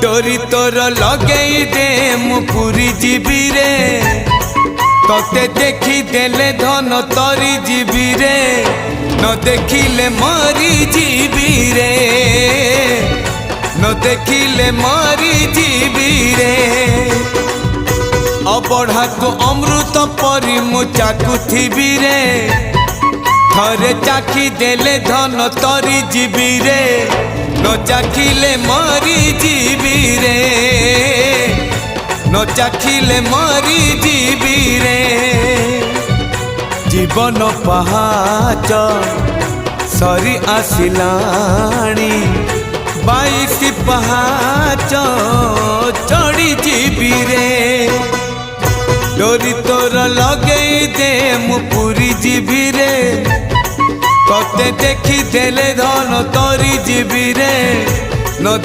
डोरी तोर लगे दे मु पूरी जीवी रे तोते देखी देले धन तरी जीवी रे न देखिले मरी जीवी रे न देखिले मरी जीवी रे अबढ़ा को अमृत परी मु चाकुथिबी रे थरे चाखी देले धन तरी जीवी रे न चाखिले मरी जीवी रे न चाखिले मरी जीवी रे जीवन पहाच सरी आसिलाणी 22 पहाच चढ़ी जीवी रे डोरी तोर लगे दे मु पूरी जीवी रे तोते देखी देले धन तरी जीवी रे न